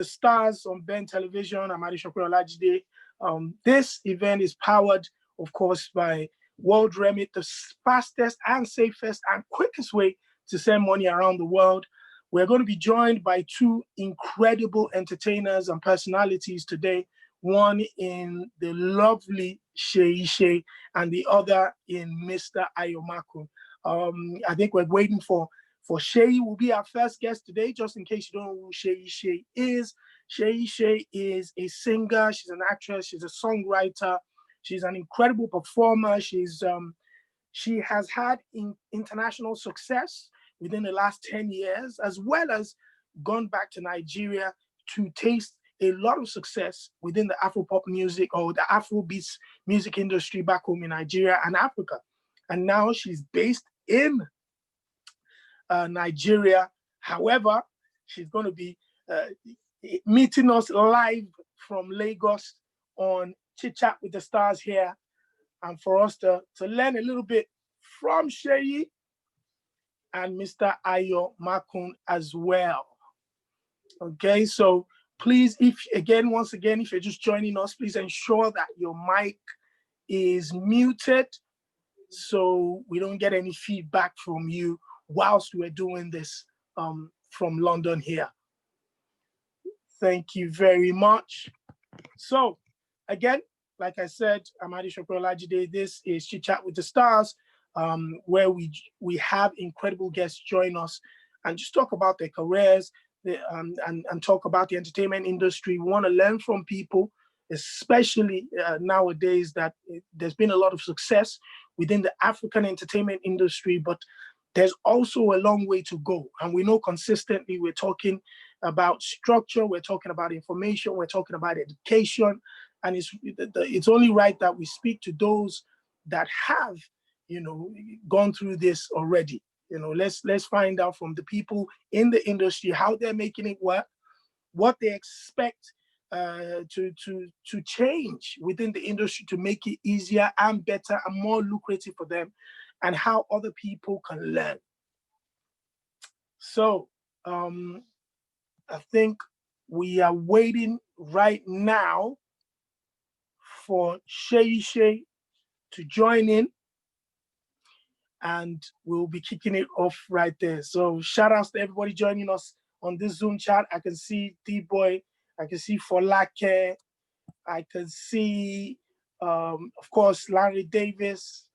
The stars on Ben Television. I'm Adishokwe Olajide. This event is powered, of course, by World Remit, the fastest and safest and quickest way to send money around the world. We're going to be joined by two incredible entertainers and personalities today. One in the lovely Seyishay and the other in Mr. Ayo Makun. I think we're waiting for Shay will be our first guest today, just in case you don't know who Seyishay is. Seyishay is a singer, she's an actress, she's a songwriter, she's an incredible performer. She has had international success within the last 10 years, as well as gone back to Nigeria to taste a lot of success within the Afro-pop music or the Afrobeats music industry back home in Nigeria and Africa. And now she's based in Nigeria. However, she's going to be meeting us live from Lagos on ChitChat with the Stars here, and for us to learn a little bit from Shay and Mr. Ayo Makun as well. Okay, so please, once again, if you're just joining us, please ensure that your mic is muted so we don't get any feedback from you whilst we're doing this from London here. Thank you very much. So again, like I said, I'm Adishokwe Olajide. This is ChitChat with the Stars, where we have incredible guests join us and just talk about their careers and talk about the entertainment industry. We want to learn from people, especially nowadays that there's been a lot of success within the African entertainment industry, but there's also a long way to go. And we know consistently we're talking about structure, we're talking about information, we're talking about education. And it's only right that we speak to those that have, gone through this already. Let's find out from the people in the industry how they're making it work, what they expect to change within the industry to make it easier and better and more lucrative for them, and how other people can learn. So I think we are waiting right now for Seyishay to join in, and we'll be kicking it off right there. So shout outs to everybody joining us on this Zoom chat. I can see D-Boy, I can see Folake, I can see, of course, Larry Davis.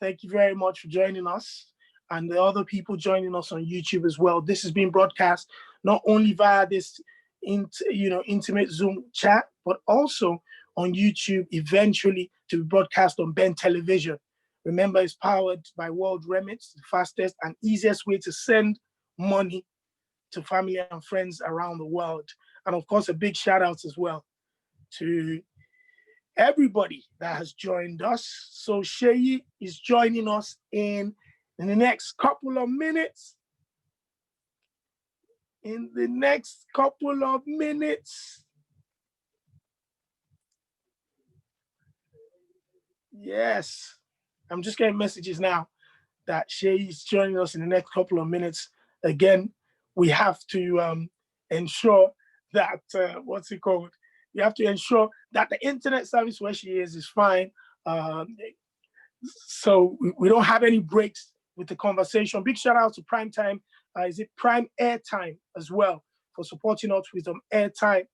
Thank you very much for joining us, and the other people joining us on YouTube as well. This is being broadcast not only via this intimate Zoom chat, but also on YouTube, eventually to be broadcast on Ben Television. Remember, it's powered by World Remit, the fastest and easiest way to send money to family and friends around the world. And of course, a big shout out as well to everybody that has joined us. So Shay is joining us in the next couple of minutes. Yes, I'm just getting messages now that Shay is joining us in the next couple of minutes. Again, we have to ensure that, you have to ensure that the internet service where she is fine. So we don't have any breaks with the conversation. Big shout out to Prime Time. Is it Prime Airtime as well for supporting us with some airtime?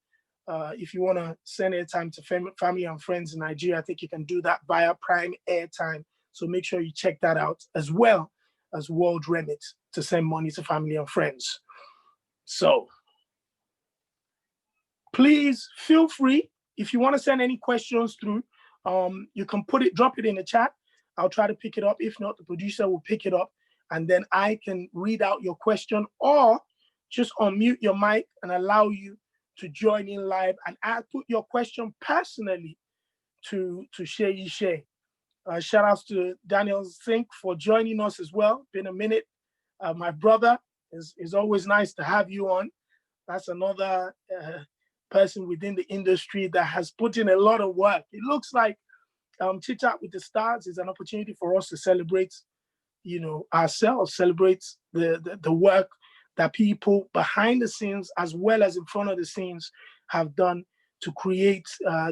If you want to send airtime to family and friends in Nigeria, I think you can do that via Prime Airtime. So make sure you check that out, as well as World Remit to send money to family and friends. So please feel free, if you want to send any questions through, you can drop it in the chat. I'll try to pick it up. If not, the producer will pick it up, and then I can read out your question, or just unmute your mic and allow you to join in live, and I'll put your question personally to Seyishay. Shout outs to Daniel Sink for joining us as well. Been a minute. My brother, is always nice to have you on. That's another person within the industry that has put in a lot of work. It looks like ChitChat with the Stars is an opportunity for us to celebrate, ourselves, celebrate the work that people behind the scenes as well as in front of the scenes have done to create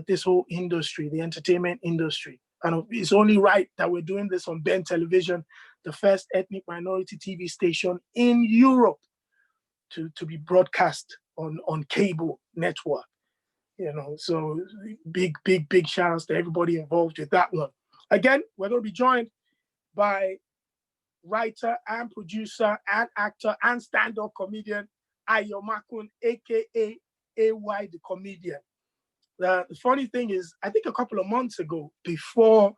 this whole industry, the entertainment industry. And it's only right that we're doing this on BEN Television, the first ethnic minority TV station in Europe to be broadcast on cable network. You know, so big shout outs to everybody involved with that one. Again, we're going to be joined by writer and producer and actor and stand-up comedian Ayomakun, aka AY the Comedian. The funny thing is, I think a couple of months ago, before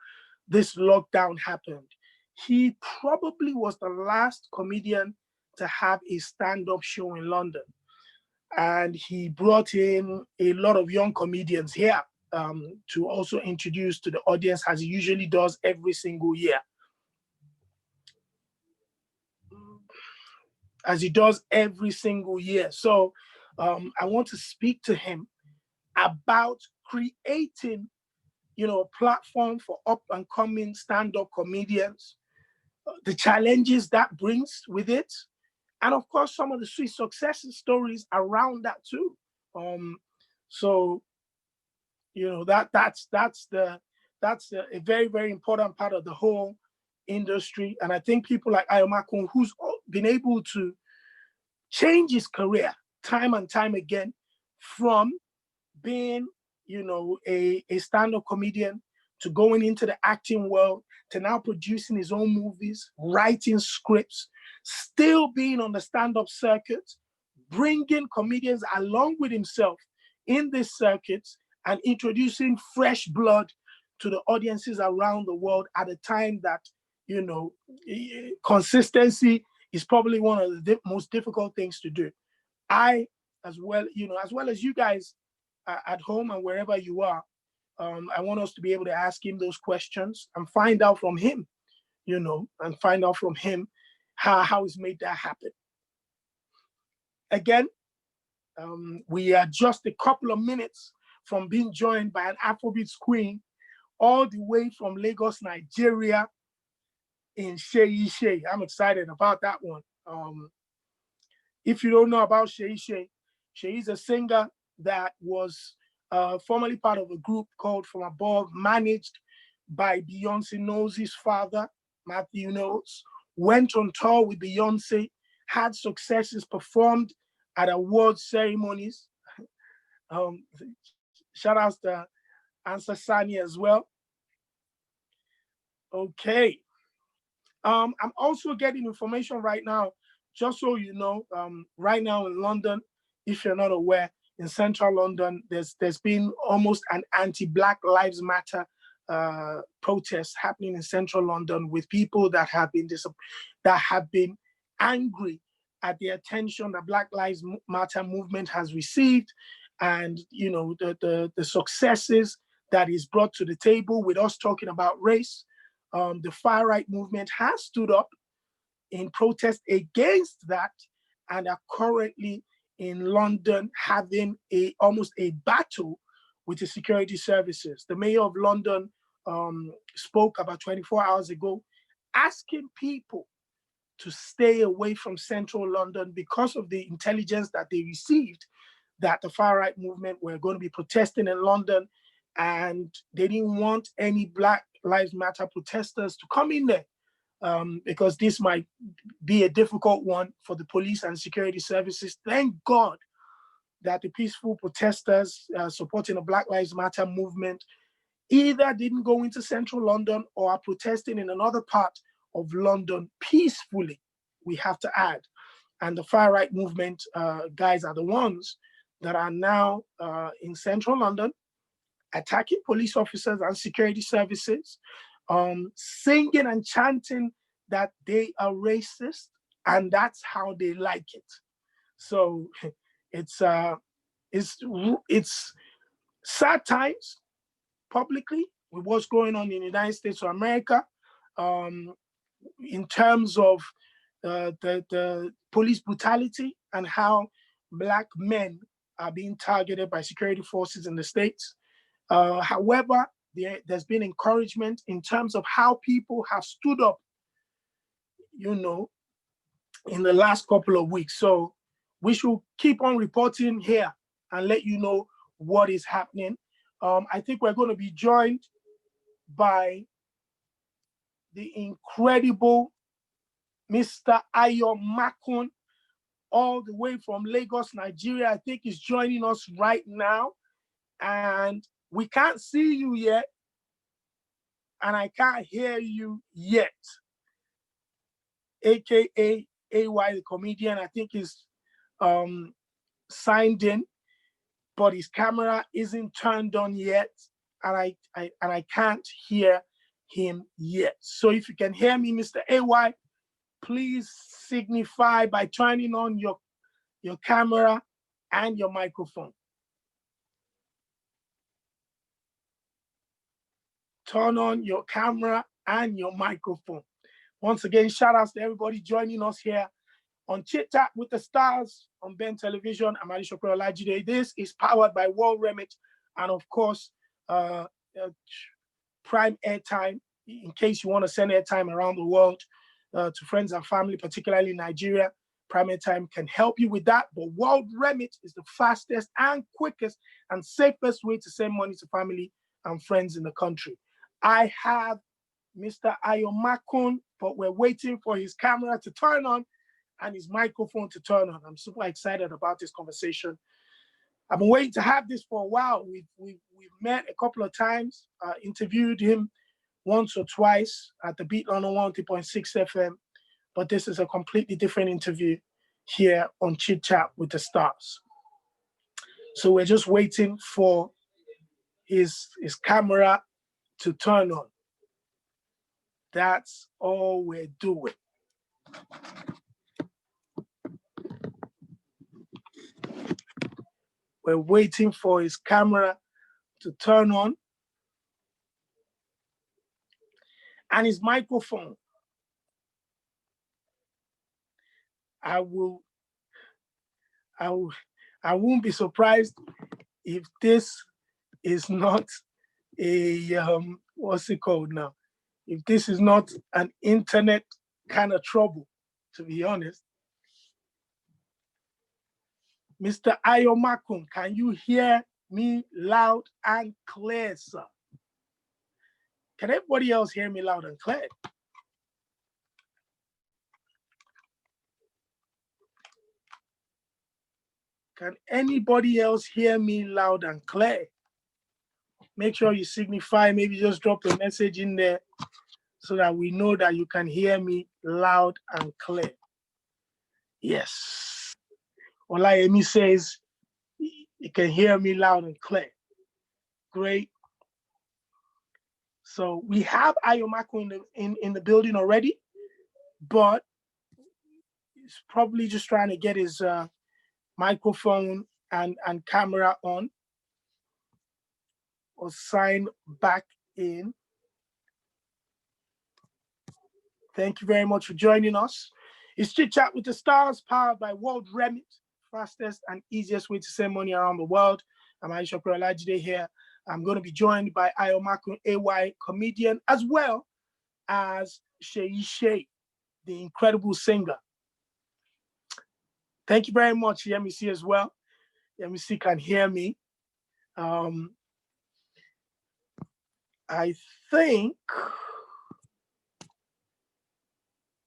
this lockdown happened, he probably was the last comedian to have a stand-up show in London. And he brought in a lot of young comedians here to also introduce to the audience, as he usually does every single year. As he does every single year. So I want to speak to him about creating, you know, a platform for up and coming stand-up comedians, the challenges that brings with it, and of course some of the sweet success stories around that too. So you know, that's a very, very important part of the whole industry. And I think people like Ayomakun, who's been able to change his career time and time again from being, you know, a stand-up comedian to going into the acting world to now producing his own movies, writing scripts, still being on the stand-up circuit, bringing comedians along with himself in this circuit and introducing fresh blood to the audiences around the world at a time that, you know, consistency is probably one of the most difficult things to do. I, as well, you know, as well as you guys at home and wherever you are, I want us to be able to ask him those questions and find out from him, you know, and find out from him how he's made that happen. Again, we are just a couple of minutes from being joined by an Afrobeats queen all the way from Lagos, Nigeria, in Seyishay. I'm excited about that one. If you don't know about Seyishay, she is a singer that was formerly part of a group called From Above, managed by Beyonce Knowles' father, Matthew Knowles, went on tour with Beyonce, had successes, performed at award ceremonies. Shout outs to Ansa Sani as well. Okay. I'm also getting information right now, just so you know, right now in London, if you're not aware, in central London, there's been almost an anti-Black Lives Matter protest happening in central London with people that have been angry at the attention that Black Lives Matter movement has received, and you know the successes that is brought to the table with us talking about race. The far right movement has stood up in protest against that and are currently in London having almost a battle with the security services. The mayor of London spoke about 24 hours ago, asking people to stay away from central London because of the intelligence that they received that the far right movement were going to be protesting in London, and they didn't want any Black Lives Matter protesters to come in there because this might be a difficult one for the police and security services. Thank God that the peaceful protesters supporting the Black Lives Matter movement either didn't go into central London or are protesting in another part of London peacefully, we have to add. And the far right movement guys are the ones that are now in central London attacking police officers and security services, singing and chanting that they are racist, and that's how they like it. So it's sad times publicly with what's going on in the United States of America, in terms of the police brutality and how Black men are being targeted by security forces in the States. However, there's been encouragement in terms of how people have stood up, you know, in the last couple of weeks. So we should keep on reporting here and let you know what is happening. I think we're going to be joined by the incredible Mr. Ayo Makun, all the way from Lagos, Nigeria. I think he's joining us right now. And we can't see you yet, and I can't hear you yet. AKA AY, the comedian, I think is signed in, but his camera isn't turned on yet, and I can't hear him yet. So if you can hear me, Mr. AY, please signify by turning on your camera and your microphone. Turn on your camera and your microphone. Once again, shout outs to everybody joining us here on ChitChat with the Stars on Ben Television. I'm Seyishay Olajide. This is powered by World Remit and, of course, Prime Airtime. In case you want to send airtime around the world to friends and family, particularly Nigeria, Prime Airtime can help you with that. But World Remit is the fastest and quickest and safest way to send money to family and friends in the country. I have Mr. Ayo Makun, but we're waiting for his camera to turn on and his microphone to turn on. I'm super excited about this conversation. I've been waiting to have this for a while. We've met a couple of times, interviewed him once or twice at the Beat on 103.6 FM, but this is a completely different interview here on ChitChat with the Stars. So we're just waiting for his camera to turn on. That's all we're doing. We're waiting for his camera to turn on and his microphone. I won't be surprised if this is not a what's it called now? If this is not an internet kind of trouble, to be honest. Mr. Ayo Makun, can you hear me loud and clear, sir? Can everybody else hear me loud and clear? Can anybody else hear me loud and clear? Make sure you signify, maybe just drop a message in there so that we know that you can hear me loud and clear. Yes. Olayemi says you can hear me loud and clear. Great. So we have Ayo Makun in the building already, but he's probably just trying to get his microphone and camera on or sign back in. Thank you very much for joining us. It's ChitChat with the Stars, powered by World Remit, fastest and easiest way to send money around the world. I'm Seyishay Olajide here. I'm going to be joined by Ayo Makun, AY comedian, as well as Seyishay, the incredible singer. Thank you very much, Yemisi, as well. Yemisi can hear me. I think,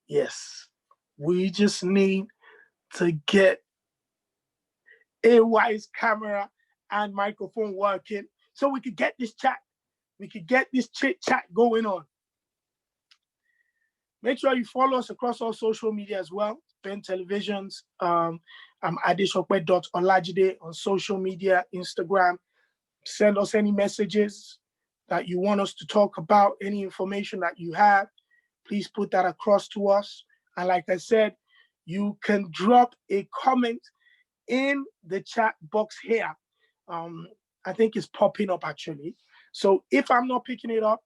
yes, we just need to get AY's camera and microphone working so we could get this chat, we could get this chit-chat going on. Make sure you follow us across all social media as well. Ben Televisions. I'm adeshope.olajide on social media, Instagram. Send us any messages that you want us to talk about, any information that you have. Please put that across to us. And like I said, you can drop a comment in the chat box here. I think it's popping up actually. So if I'm not picking it up,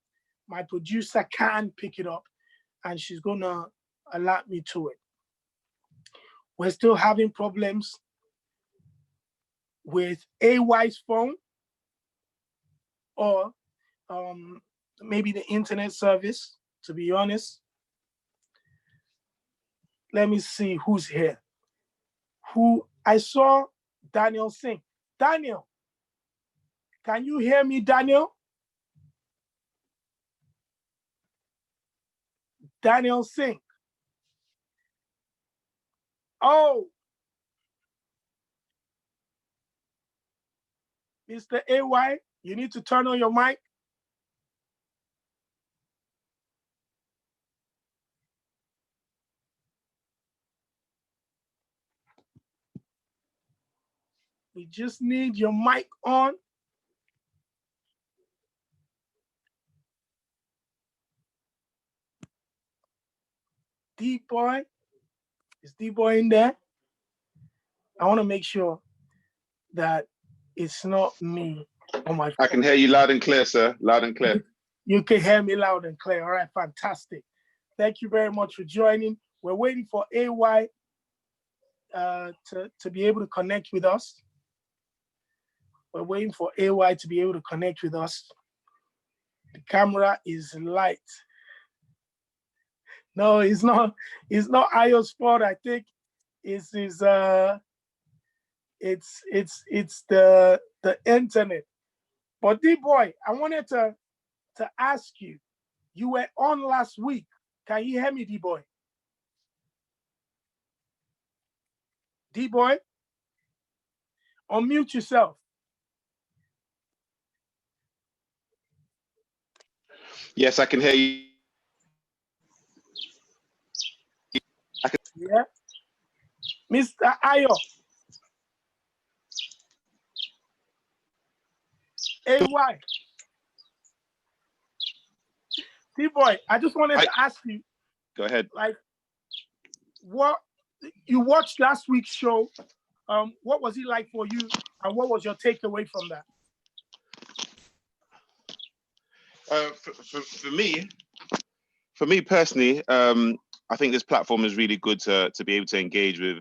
my producer can pick it up and she's gonna alert me to it. We're still having problems with AY's phone or maybe the internet service, to be honest. Let me see who's here. Who I saw Daniel Singh. Daniel, can you hear me, Daniel? Daniel Singh. Oh, Mr. AY, you need to turn on your mic. We just need your mic on. D-Boy. Is D-Boy in there? I want to make sure that it's not me on my phone. I can hear you loud and clear, sir. Loud and clear. You can hear me loud and clear. All right, fantastic. Thank you very much for joining. We're waiting for AY to be able to connect with us. We're waiting for AY to be able to connect with us. The camera is light. No, it's not. It's not Ayo's fault. I think it's the internet. But D-Boy, I wanted to ask you. You were on last week. Can you hear me, D-Boy? D-Boy, unmute yourself. Yes, I can hear you. Yeah. Mr. Ayo. AY. D-Boy, I just wanted to ask you. Go ahead. Like, what you watched last week's show, what was it like for you, and what was your takeaway from that? For me personally, I think this platform is really good to be able to engage with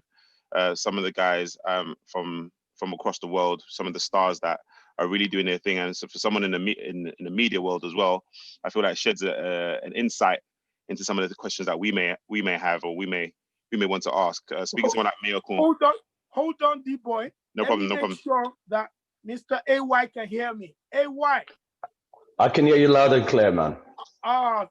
some of the guys from across the world, some of the stars that are really doing their thing, and so for someone in the media world as well, I feel like it sheds an insight into some of the questions that we may have or we may want to ask. Speaking to someone like Mayor Kun. Hold on, D-Boy. No problem. Make sure that Mr. AY can hear me. AY. I can hear you loud and clear, man.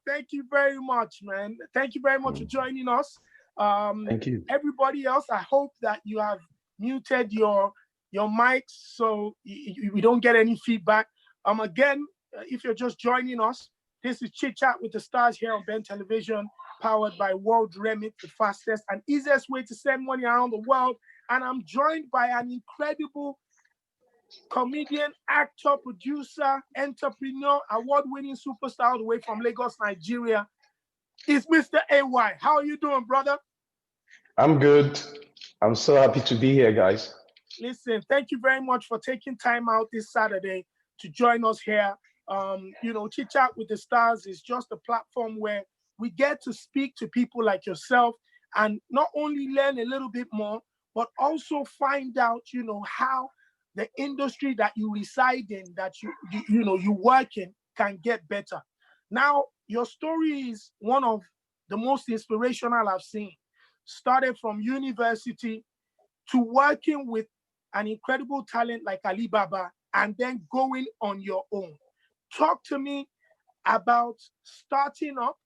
Thank you very much, man. Thank you very much for joining us. Thank you. Everybody else, I hope that you have muted your mics so we don't get any feedback. Again, if you're just joining us, this is Chit Chat with the Stars here on Ben Television, powered by World Remit, the fastest and easiest way to send money around the world. And I'm joined by an incredible comedian, actor, producer, entrepreneur, award-winning superstar all the way from Lagos, Nigeria. It's Mr. AY. How are you doing, brother? I'm good. I'm so happy to be here, guys. Listen, thank you very much for taking time out this Saturday to join us here. Chit Chat with the Stars is just a platform where we get to speak to people like yourself and not only learn a little bit more, but also find out, how the industry that you reside in, that you work in, can get better. Now, your story is one of the most inspirational I've seen. Started from university to working with an incredible talent like Alibaba and then going on your own. Talk to me about starting up,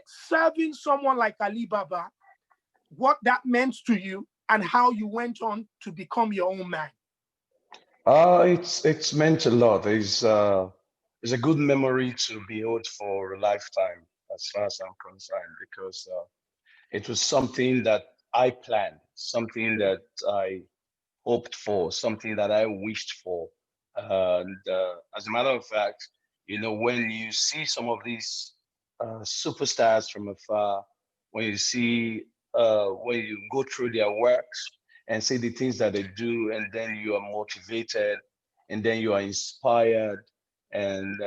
serving someone like Alibaba, what that meant to you, and how you went on to become your own man. It's meant a lot. It's a good memory to behold for a lifetime, as far as I'm concerned, because it was something that I planned, something that I hoped for, something that I wished for. And as a matter of fact, when you see some of these superstars from afar, when you go through their works and see the things that they do, and then you are motivated, and then you are inspired, and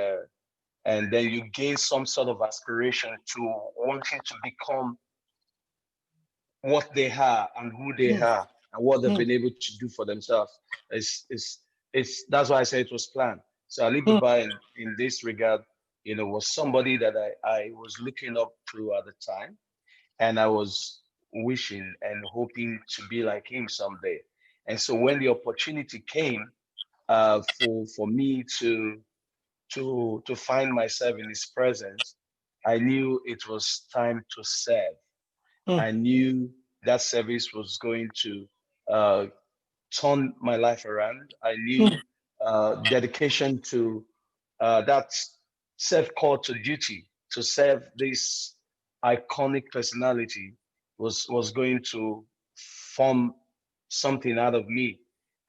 then you gain some sort of aspiration to wanting to become what they are and who they are and what they've been able to do for themselves. That's why I say it was planned. So Alibaba in this regard, was somebody that I was looking up to at the time. and I was wishing and hoping to be like him someday. And so when the opportunity came for me to find myself in his presence, I knew it was time to serve. Mm. I knew that service was going to uh, turn my life around. I knew Mm. dedication to that self-call to duty to serve this iconic personality was going to form something out of me.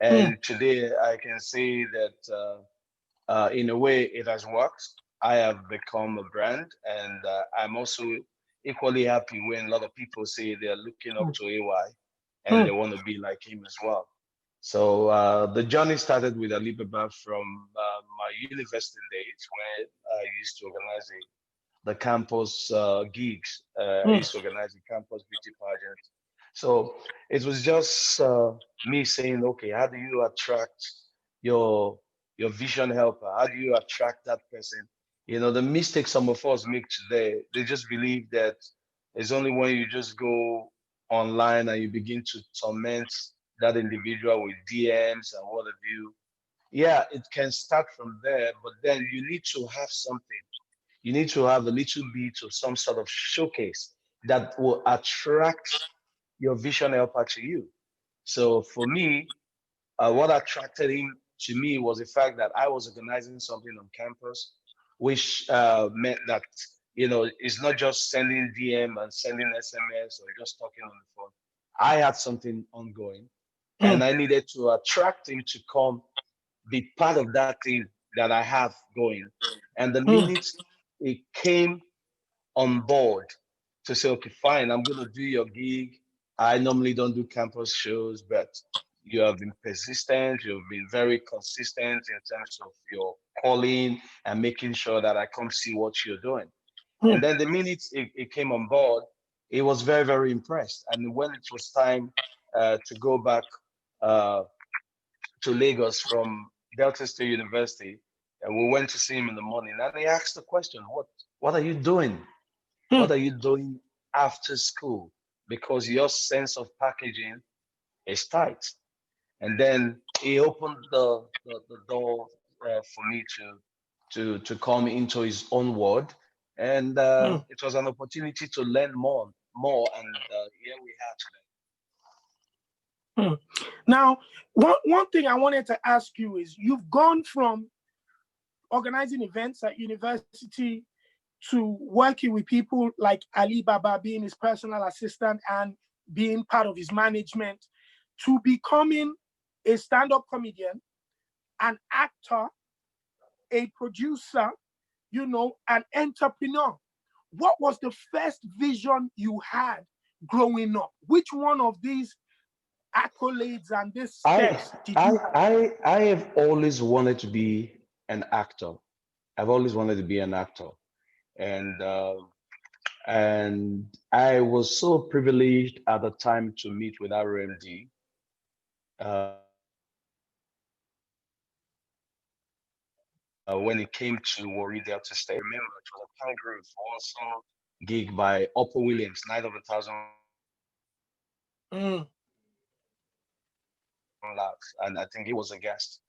Mm. And today I can say that in a way it has worked. I have become a brand, and I'm also equally happy when a lot of people say they're looking up Mm. to AY and they Mm. want to be like him as well. So the journey started with Alibaba from my university days when I used to organize the campus gigs. I Mm. used to organize the campus beauty pageant. So it was just me saying, okay, how do you attract your your vision helper? How do you attract that person? You know, the mistake some of us make today, they just believe that it's only when you just go online and you begin to torment that individual with DMs and what have you. Yeah, it can start from there, but then you need to have something. You need to have a little bit of some sort of showcase that will attract your vision helper to you. So for me, what attracted him to me was the fact that I was organizing something on campus, which meant that it's not just sending DM and sending SMS or just talking on the phone. I had something ongoing, and Mm. I needed to attract him to come be part of that thing that I have going. And the Mm. minute it came on board to say, okay, fine, I'm going to do your gig. I normally don't do campus shows, but you have been persistent. You've been very consistent in terms of your calling and making sure that I come see what you're doing. And Mm. then the minute it came on board, it was very, very impressed. And when it was time to go back uh, to Lagos from Delta State University, and we went to see him in the morning, and he asked the question, "What are you doing? What Mm. are you doing after school? Because your sense of packaging is tight." And then he opened the door for me to come into his own world, and Mm. it was an opportunity to learn more, and here we are today. Mm. Now, one thing I wanted to ask you is you've gone from organizing events at university to working with people like Ali Baba, being his personal assistant and being part of his management, to becoming a stand-up comedian, an actor, a producer, an entrepreneur. What was the first vision you had growing up? Which one of these accolades and these I steps did I you have? I have always wanted to be an actor. I've always wanted to be an actor, and and I was so privileged at the time to meet with RMD when it came to Warri Delta State. I remember it was a Kangaroo also gig by Upper Williams, Night of a Thousand Mm. Laughs, and I think he was a guest,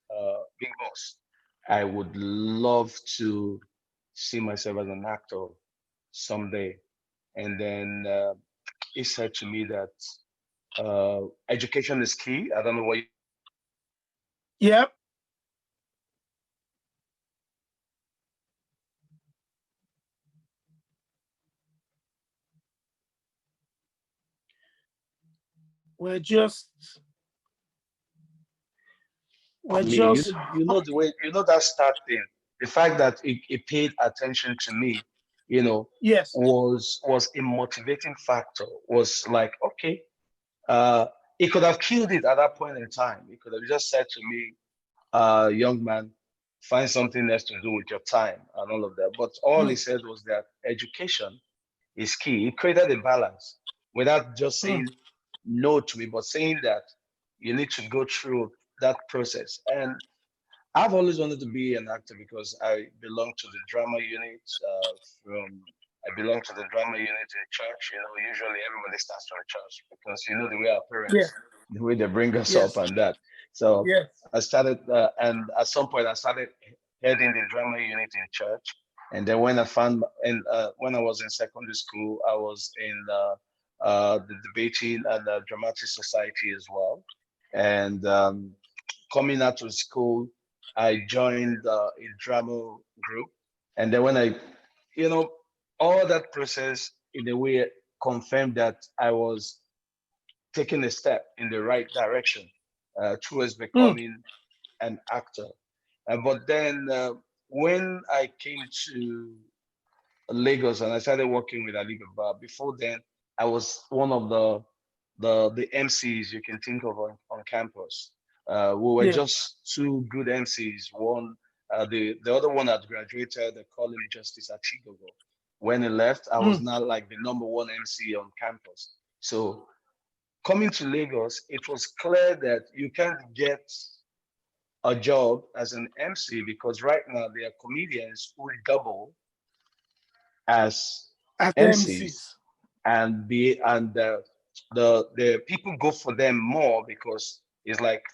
Big Boss. I would love to see myself as an actor someday. And then he said to me that education is key. I don't know what Yep. We're just, we're me. just, You know the way that start thing. The fact that it paid attention to me, you know, yes. was a motivating factor. Was like, okay, uh, he could have killed it at that point in time. He could have just said to me, young man, find something else to do with your time and all of that. But all he Mm. said was that education is key. He created a balance without just Mm. saying no to me, but saying that you need to go through that process. And I've always wanted to be an actor because I belong to the drama unit from I belong to the drama unit in church. You know, usually everybody starts from church because you know the way our Yeah. parents, the way they bring us Yes. up and that. So Yes. I started, and at some point I started heading the drama unit in church. And then when I found, and when I was in secondary school, I was in the debating and the dramatic society as well. And coming out of school, I joined a drama group. And then when I, you know, all that process in a way confirmed that I was taking a step in the right direction towards Mm. becoming an actor. But then when I came to Lagos and I started working with Alibaba, before then I was one of the MCs you can think of on campus. We were Yeah. just two good MCs. One, the other one had graduated. They call him Justice Achigogo. When he left, I was Mm. now like the number one MC on campus. So coming to Lagos, it was clear that you can't get a job as an MC because right now there are comedians who double as As MCs MCs. and the people go for them more because it's like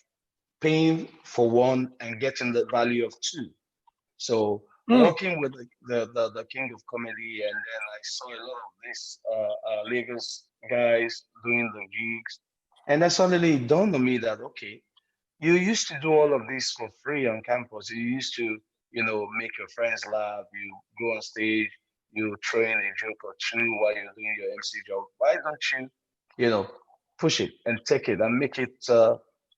paying for one and getting the value of two. So Mm. working with the king of comedy, and then I saw a lot of these Lagos guys doing the gigs, and then suddenly it dawned on me that okay, you used to do all of this for free on campus. You used to, you know, make your friends laugh. You go on stage, you throw in a joke or two while you're doing your MC job. Why don't you, you know, push it and take it and make it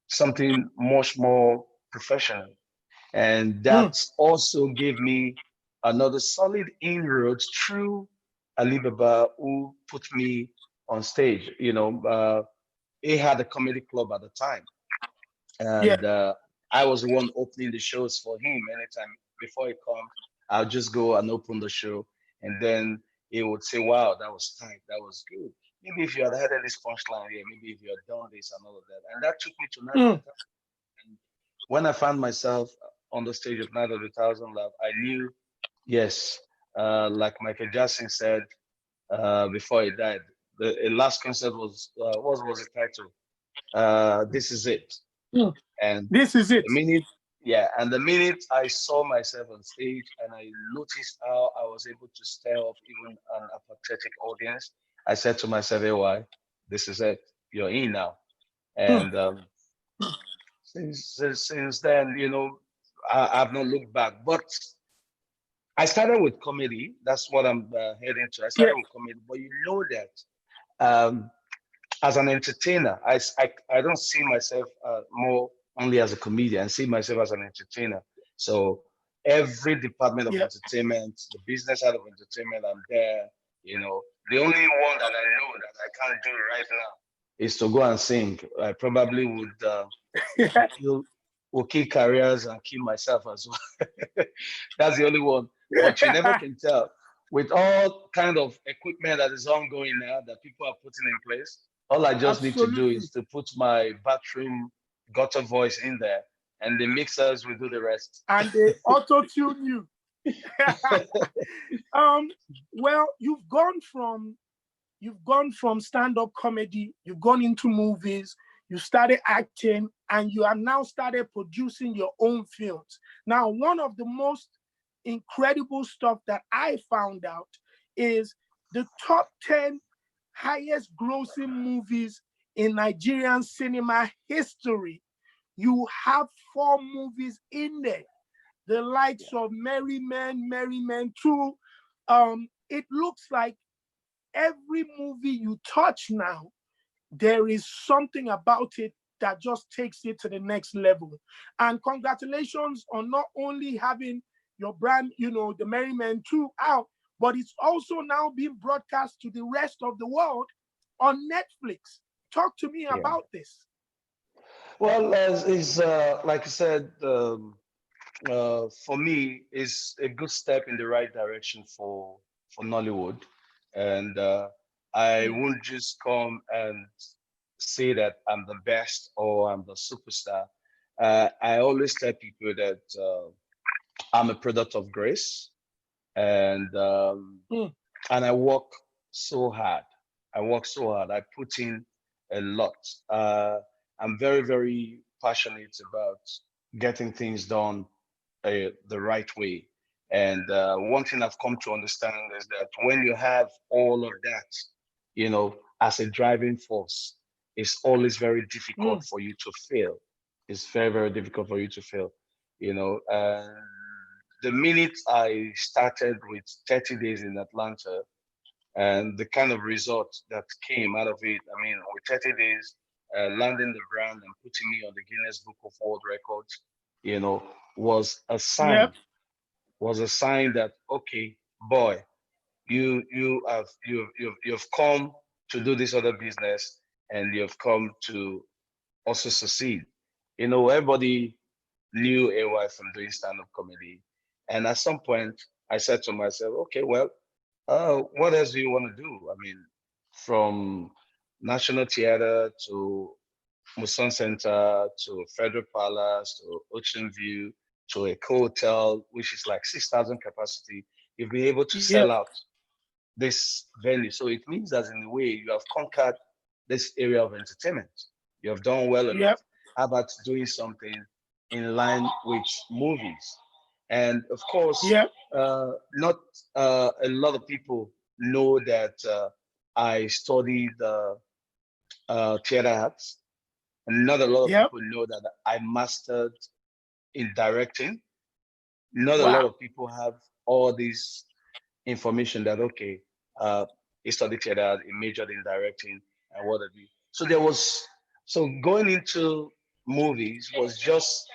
something much more professional? And Mm. that also gave me another solid inroads through Alibaba, who put me on stage. You know, he had a comedy club at the time, Yeah. and I was the one opening the shows for him. Anytime before he comes, I'll just go and open the show, and then he would say, "Wow, that was tight, that was good. Maybe if you had had this punchline here, maybe if you had done this and all of that." And that took me to Night of the Mm. Thousand. And when I found myself on the stage of Night of the Thousand Love, I knew, yes, like Michael Jackson said before he died, the last concert was what was the title? This is it. Mm. And This is it. the minute, yeah, and the minute I saw myself on stage and I noticed how I was able to stir up even an apathetic audience, I said to myself, hey, why? This is it. You're in now. Mm. And since then, you know, I've not looked back. But I started with comedy. That's what I'm heading to. I Yeah. started with comedy, but you know that um, as an entertainer, I don't see myself more only as a comedian. I see myself as an entertainer. So every department of Yeah. entertainment, the business side of entertainment, I'm there. You know, the only one that I know that I can't do right now is to go and sing. I probably would kill, will kill careers and kill myself as well. That's the only one. But you never can tell. With all kind of equipment that is ongoing now that people are putting in place, all I just need to do Absolutely. is to put my bathroom gutter voice in there, and the mixers will do the rest. And they auto tune you. Well, you've gone from stand-up comedy, you've gone into movies, you started acting, and you have now started producing your own films. Now, one of the most incredible stuff that I found out is the top 10 highest grossing movies in Nigerian cinema history. You have 4 movies in there, the likes Yeah. of Merry Men 2. It looks like every movie you touch now, there is something about it that just takes it to the next level. And congratulations on not only having your brand, the Merry Men 2 out, but it's also now being broadcast to the rest of the world on Netflix. Talk to me Yeah. about this. Well, as is like I said, for me, is a good step in the right direction for Nollywood, and I Yeah. won't just come and say that I'm the best or I'm the superstar. I always tell people that I'm a product of grace, and Mm. and I work so hard. I work so hard. I put in a lot. I'm very, very passionate about getting things done the right way. And one thing I've come to understand is that when you have all of that, as a driving force, it's always very difficult for you to fail. It's very, very difficult for you to fail. The minute I started with 30 days in Atlanta, and the kind of result that came out of it, I mean, with 30 days, landing the brand and putting me on the Guinness Book of World Records, was a sign, Yep. that, okay, boy, you've come to do this other business, and you've come to also succeed. Everybody knew AY from doing stand-up comedy. And at some point I said to myself, okay, well, what else do you want to do? I mean, from National Theatre to Muson Center to Federal Palace to Ocean View to a hotel, which is like 6,000 capacity, you've been able to sell Yep. out this venue. So it means that in a way you have conquered this area of entertainment. You have done well enough. Yep. How about doing something in line with movies? And of course, Yep. not a lot of people know that I studied theater arts, and not a lot of Yep. people know that I mastered in directing. Not a lot Wow. of people have all this information that, okay, he studied theater, he majored in directing, and what have you. So going into movies was just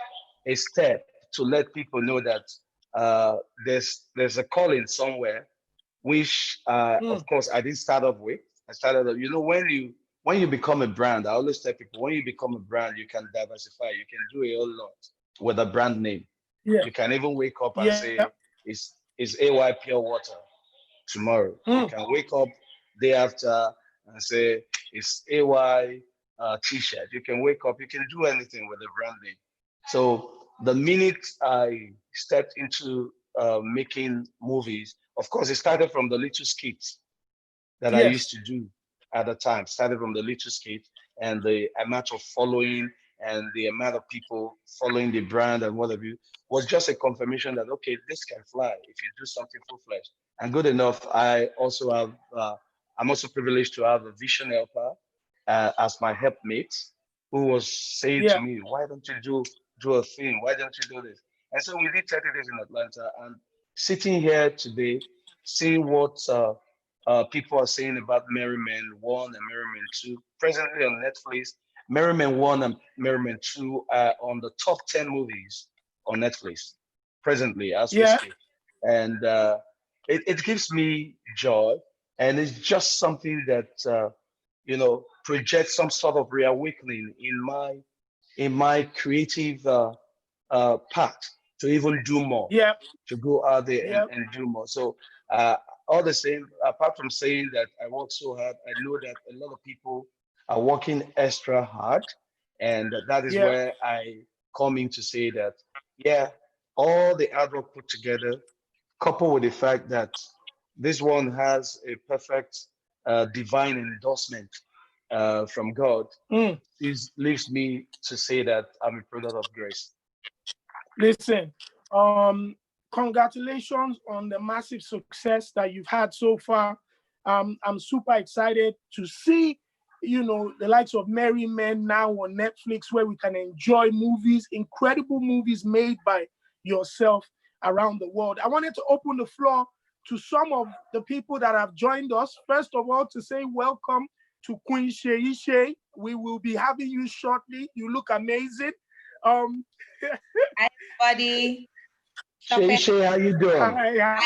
a step to let people know that there's a calling somewhere, which of course I didn't start off with. I started, when you become a brand, I always tell people, when you become a brand, you can diversify. You can do a whole lot with a brand name. Yeah. You can even wake up and Yeah. say, it's AY Pure Water tomorrow. You can wake up day after and say, it's AY T-shirt. You can wake up, you can do anything with a brand name. So the minute I stepped into making movies, of course, it started from the little skits that I used Yes. to do at the time. Started from the little skit, and the amount of following and the amount of people following the brand and what have you was just a confirmation that, okay, this can fly if you do something full fledged and good enough. I'm also privileged to have a vision helper as my helpmate, who was saying to Yeah. me, why don't you do a thing? Why don't you do this? And so we did 30 days in Atlanta, and sitting here today, seeing what people are saying about Merry Men 1 and Merry Men 2, presently on Netflix. Merry Men 1 and Merry Men 2 are on the top 10 movies on Netflix presently as we Yeah. speak. And it gives me joy. And it's just something that, projects some sort of reawakening in my creative path to even do more, Yeah. to go out there and, Yeah. and do more. So uh, all the same, apart from saying that I work so hard, I know that a lot of people are working extra hard. And that is Yeah. where I come in to say that, yeah, all the hard work put together, coupled with the fact that this one has a perfect divine endorsement from God, leaves me to say that I'm a product of grace. Listen, congratulations on the massive success that you've had so far. I'm super excited to see, the likes of Merry Men now on Netflix, where we can enjoy movies, incredible movies made by yourself around the world. I wanted to open the floor to some of the people that have joined us. First of all, to say welcome to Queen Seyishay. We will be having you shortly. You look amazing. Hi, everybody. Shay, how you doing? Hi.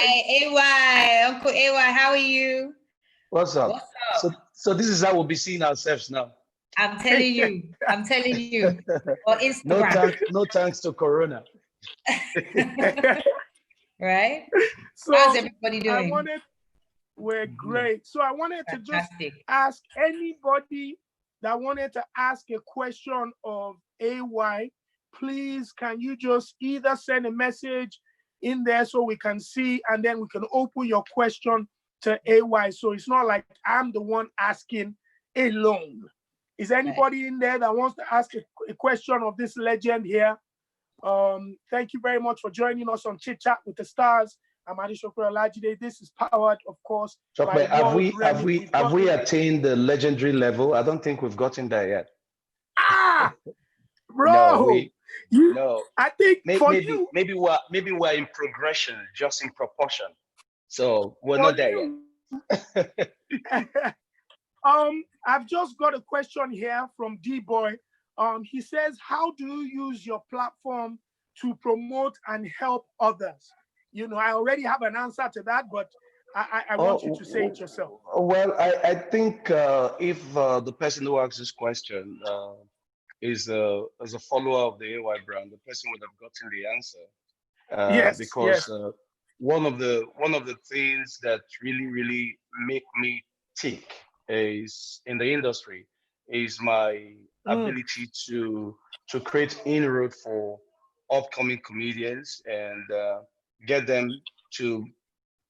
AY, Uncle AY, how are you? What's up? What's up? So this is how we'll be seeing ourselves now. I'm telling you. On Instagram. No thanks to Corona. Right? So How's everybody doing? We're great. So I wanted to just Fantastic. ask anybody that wanted to ask a question of AY, please, can you just either send a message in there so we can see, and then we can open your question to AY. So it's not like I'm the one asking alone. Is anybody in there that wants to ask a question of this legend here? Thank you very much for joining us on Chit Chat with the Stars. I'm Adishokwe Olajide. This is powered, of course, by have we attained the legendary level? I don't think we've gotten there yet. Ah, bro, no. I think maybe we're in progression, just in proportion. So we're not there yet. I've just got a question here from D-Boy. He says, how do you use your platform to promote and help others? You know, I already have an answer to that, but I want you to say it yourself. Well, I think if the person who asked this question is a follower of the AY brand, the person would have gotten the answer. Yes, because one of the things that really make me tick is in the industry is my ability to create inroad for upcoming comedians and get them to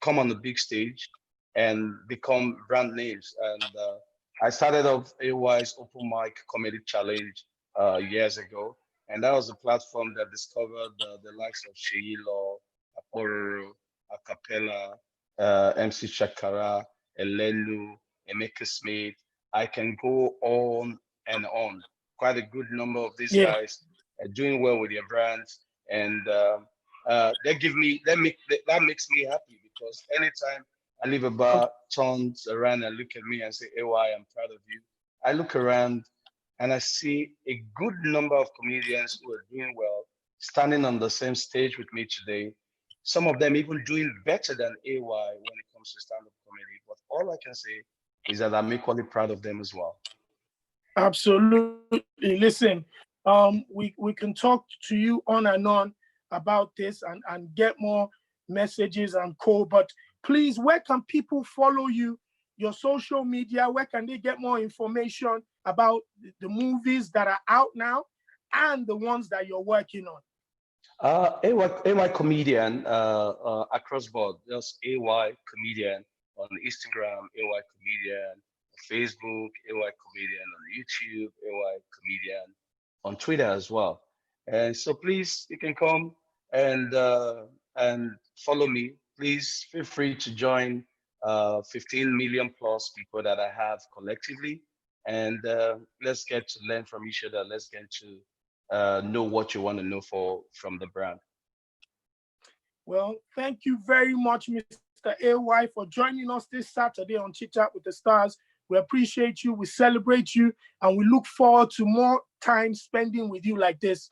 come on the big stage and become brand names. And I started off AY's Open Mic Comedy Challenge years ago, and that was a platform that discovered the likes of Sheilo, Aporo, Acapella, MC Shakara, Elenu, Emeka Smith. I can go on and on. Quite a good number of these guys are doing well with their brands, and that makes me happy, because anytime I leave a bar, turns around and look at me and say, "AY, I'm proud of you." I look around and I see a good number of comedians who are doing well, standing on the same stage with me today. Some of them even doing better than AY when it comes to stand-up comedy. But all I can say is that I'm equally proud of them as well. Absolutely. Listen, we can talk to you on and on about this and get more messages and but please, where can people follow you, your social media? Where can they get more information about the movies that are out now and the ones that you're working on? AY Comedian across board. Just AY Comedian on Instagram, AY Comedian on Facebook, AY Comedian on YouTube, AY Comedian on Twitter as well. And so please, you can come and follow me. Please feel free to join 15 million plus people that I have collectively, and let's get to learn from each other. Let's get to know what you want to know from the brand. Well, thank you very much, Mr. AY, for joining us this Saturday on Chit Chat with the Stars. We appreciate you, we celebrate you, and we look forward to more time spending with you like this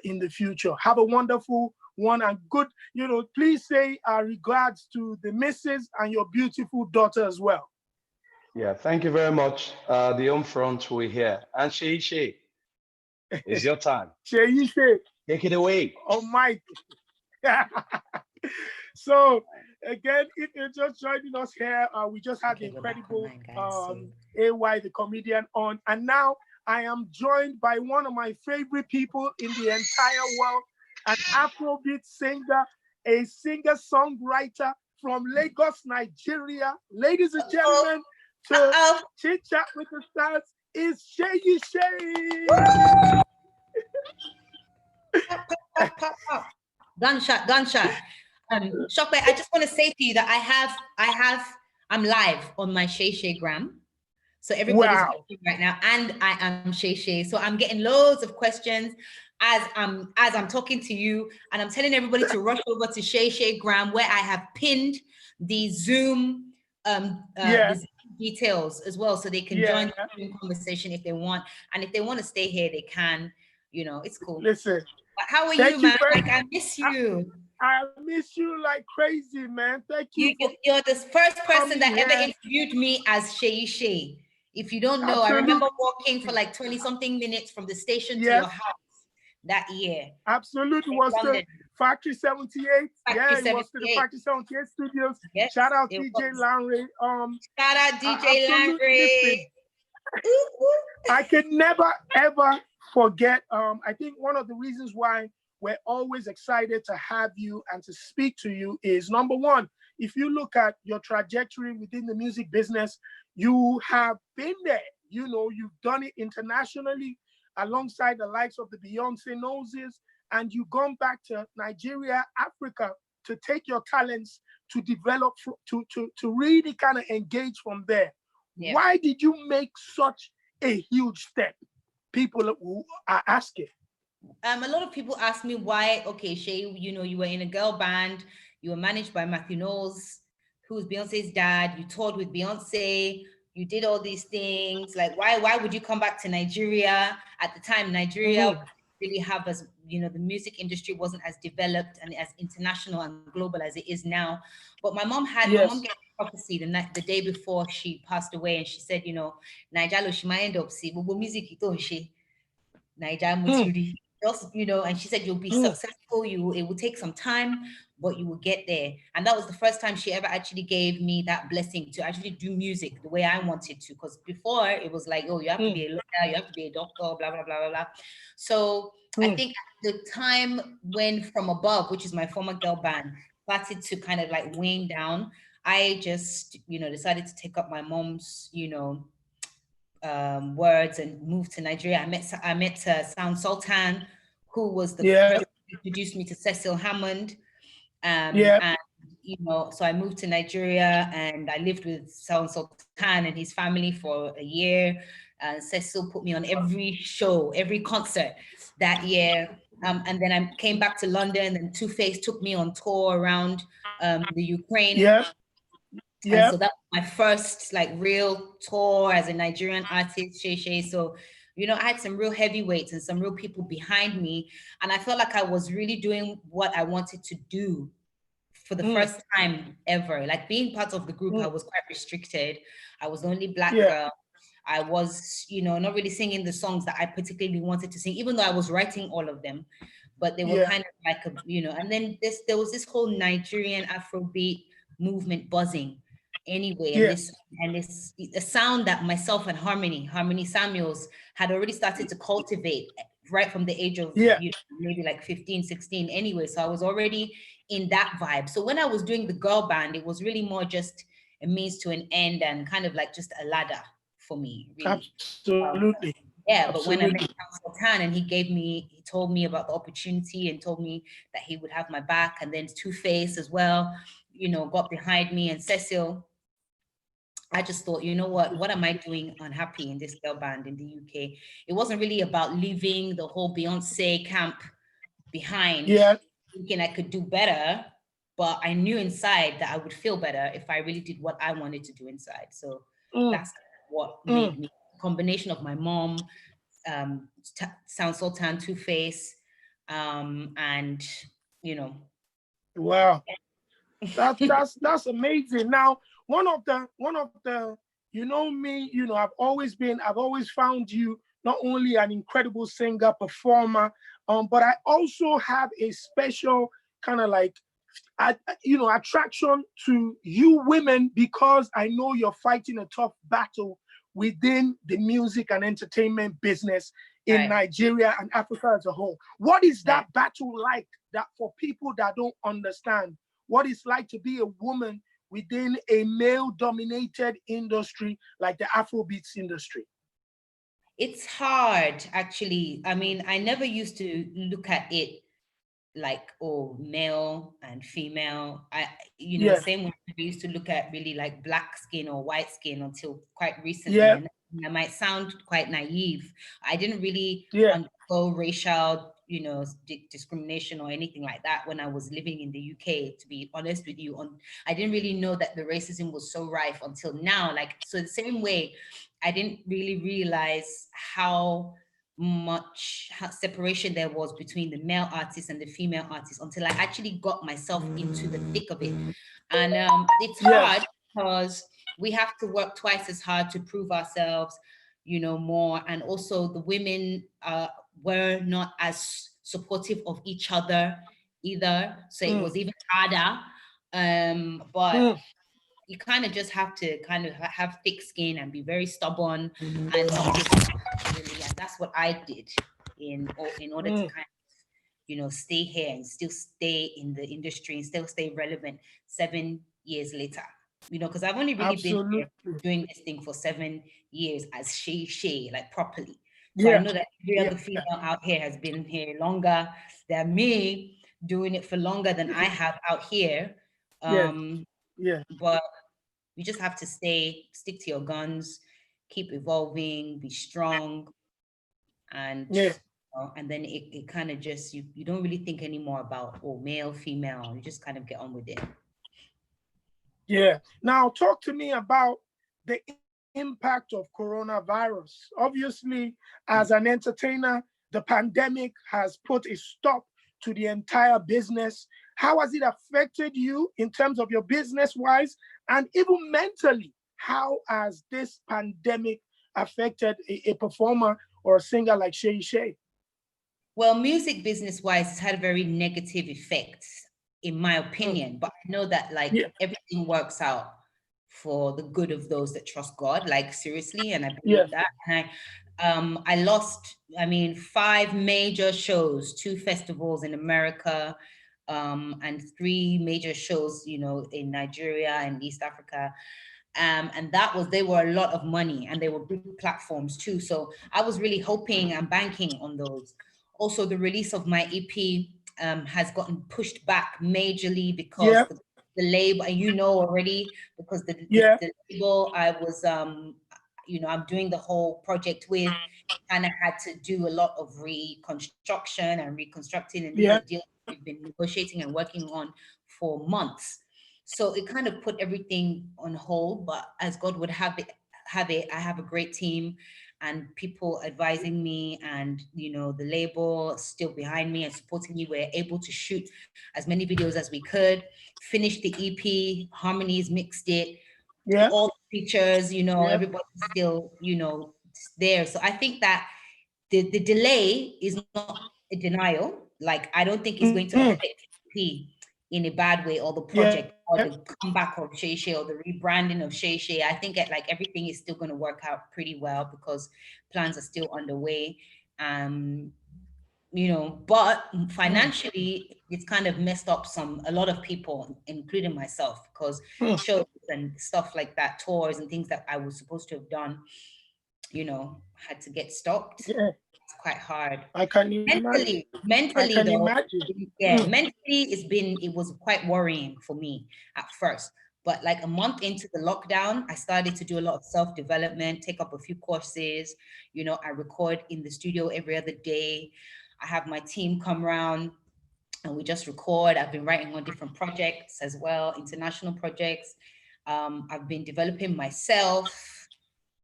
in the future. Have a wonderful one and good, please say regards to the missus and your beautiful daughter as well. Yeah, thank you very much. The home front we're here. And Seyishay, it's your time. Seyishay, take it away. Oh, Mike. So, again, if you're just joining us here, we just had the incredible AY, the comedian, on. And now I am joined by one of my favorite people in the entire world, an Afrobeat singer, a singer-songwriter from Lagos, Nigeria. Ladies and gentlemen, to Chit Chat with the Stars is Seyishay. Gunshot. Shokwe, I just want to say to you that I'm live on my Seyishay gram. So everybody's watching right now, and I am Seyishay. So I'm getting loads of questions as I'm talking to you, and I'm telling everybody to rush over to Seyishay gram, where I have pinned the Zoom the details as well, so they can join the conversation if they want, and if they want to stay here, they can. It's cool. Listen, but how are you, man? Like, I miss you. I miss you like crazy, man. Thank you. You're the first person that ever interviewed me as Seyishay. If you don't know, I remember walking for like 20-something minutes from the station to your house that year. Absolutely. Was to Factory 78. It was to the Factory 78 studios. Yes, shout out DJ Lanre. Shout out DJ Lanre. I can never, ever forget. I think one of the reasons why we're always excited to have you and to speak to you is, number one, if you look at your trajectory within the music business, you have been there. You know, you've done it internationally alongside the likes of the Beyonce Noses, and you've gone back to Nigeria, Africa, to take your talents to develop, to really kind of engage from there. Yeah. Why did you make such a huge step? People who are asking. A lot of people ask me why, okay, Shay, you know, you were in a girl band, you were managed by Matthew Knowles, who's Beyonce's dad, you toured with Beyonce, you did all these things. Like, why would you come back to Nigeria? At the time, Nigeria really have, as you know, the music industry wasn't as developed and as international and global as it is now. But my mom had, my mom gave a prophecy the day before she passed away, and she said, you know, Nigeria, she might end up see, but music, Nigeria, just, you know, and she said, you'll be successful, it will take some time, but you will get there. And that was the first time she ever actually gave me that blessing to actually do music the way I wanted to. Because before it was like, oh, you have to be a lawyer, you have to be a doctor, blah, blah, blah, blah, blah. So I think at the time when From Above, which is my former girl band, started to kind of like wane down, I just, you know, decided to take up my mom's, you know, words and moved to Nigeria. I met Sound Sultan, who was the person who introduced me to Cecil Hammond. And you know, so I moved to Nigeria and I lived with Sound Sultan and his family for a year. Cecil put me on every show, every concert that year. And then I came back to London, and Two Face took me on tour around the Ukraine. And so that was my first like real tour as a Nigerian artist, Seyishay. So, you know, I had some real heavyweights and some real people behind me. And I felt like I was really doing what I wanted to do for the first time ever. Like being part of the group, I was quite restricted. I was the only Black girl. I was, you know, not really singing the songs that I particularly wanted to sing, even though I was writing all of them. But they were kind of like, a, you know, and then there was this whole Nigerian Afrobeat movement buzzing anyway. And this a sound that myself and Harmony Samuels had already started to cultivate right from the age of you know, maybe like 15, 16 anyway. So I was already in that vibe. So when I was doing the girl band, it was really more just a means to an end and kind of like just a ladder for me, really. Absolutely. But when I met Sultan and he told me about the opportunity and told me that he would have my back, and then Two Face as well, you know, got behind me, and Cecil, I just thought, you know what am I doing unhappy in this girl band in the UK? It wasn't really about leaving the whole Beyonce camp behind, thinking I could do better, but I knew inside that I would feel better if I really did what I wanted to do inside. So that's what made me, a combination of my mom, Sound Sultan, Two Face, and, you know. Wow. That's amazing. Now, one of the, you know me, you know, I've always found you not only an incredible singer, performer, but I also have a special kind of like, you know, attraction to you women, because I know you're fighting a tough battle within the music and entertainment business in Nigeria and Africa as a whole. What is that battle like, that for people that don't understand what it's like to be a woman within a male-dominated industry like the Afrobeats industry? It's hard, actually. I mean, I never used to look at it like, oh, male and female. You know, same way I used to look at really like black skin or white skin until quite recently. And I might sound quite naive. I didn't really undergo racial, you know, discrimination or anything like that when I was living in the UK, to be honest with you. I didn't really know that the racism was so rife until now. Like, so the same way, I didn't really realize how much separation there was between the male artists and the female artists until I actually got myself into the thick of it. And it's hard because we have to work twice as hard to prove ourselves, you know, more. And also the women were not as supportive of each other either. So it was even harder. But you kind of just have to kind of have thick skin and be very stubborn and not give up, really. And that's what I did in order to kind of, you know, stay here and still stay in the industry and still stay relevant 7 years later, you know, because I've only really been here doing this thing for 7 years as Seyishay, like properly. So I know that every other female out here has been here longer than me, doing it for longer than I have out here. But you just have to stick to your guns, keep evolving, be strong, and and then it kind of just you don't really think anymore about male, female. You just kind of get on with it. Yeah. Now talk to me about the impact of coronavirus. Obviously, as an entertainer, the pandemic has put a stop to the entire business. How has it affected you in terms of your business-wise and even mentally? How has this pandemic affected a performer or a singer like Seyishay? Well, music business-wise, it's had a very negative effect, in my opinion. But I know that everything works out for the good of those that trust God, like seriously, and I believe that. And I lost, 5 major shows, 2 festivals in America, and 3 major shows, you know, in Nigeria and East Africa. And they were a lot of money, and they were big platforms too. So I was really hoping and banking on those. Also, the release of my EP has gotten pushed back majorly because the label, and you know already, because the label I was, you know, I'm doing the whole project with, kind of had to do a lot of reconstruction and reconstructing, and these are deals we've been negotiating and working on for months. So it kind of put everything on hold, but as God would have it, I have a great team and people advising me, and you know, the label still behind me and supporting me. We're able to shoot as many videos as we could, finish the EP, harmonies, mixed it, all the features, you know, everybody's still, you know, there. So I think that the delay is not a denial. Like, I don't think it's going to affect the EP in a bad way, or the project, or the comeback of Seyishay, or the rebranding of Seyishay. I think everything is still going to work out pretty well because plans are still underway. You know, but financially, it's kind of messed up a lot of people, including myself, because shows and stuff like that, tours and things that I was supposed to have done, you know, had to get stopped. It's quite hard. I can imagine. Mentally though, mentally it was quite worrying for me at first. But like a month into the lockdown, I started to do a lot of self-development, take up a few courses. You know, I record in the studio every other day. I have my team come around and we just record. I've been writing on different projects as well, international projects. I've been developing myself,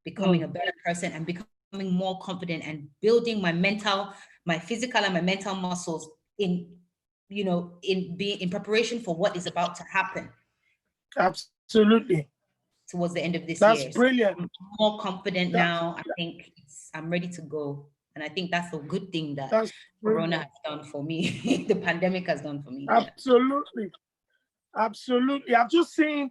becoming a better person, and becoming more confident, and building my physical and my mental muscles in preparation for what is about to happen. Absolutely. Towards the end of this year. That's brilliant. So I'm more confident now. I think I'm ready to go. And I think that's a good thing that Corona has done for me. The pandemic has done for me. Absolutely. Absolutely. I've just seen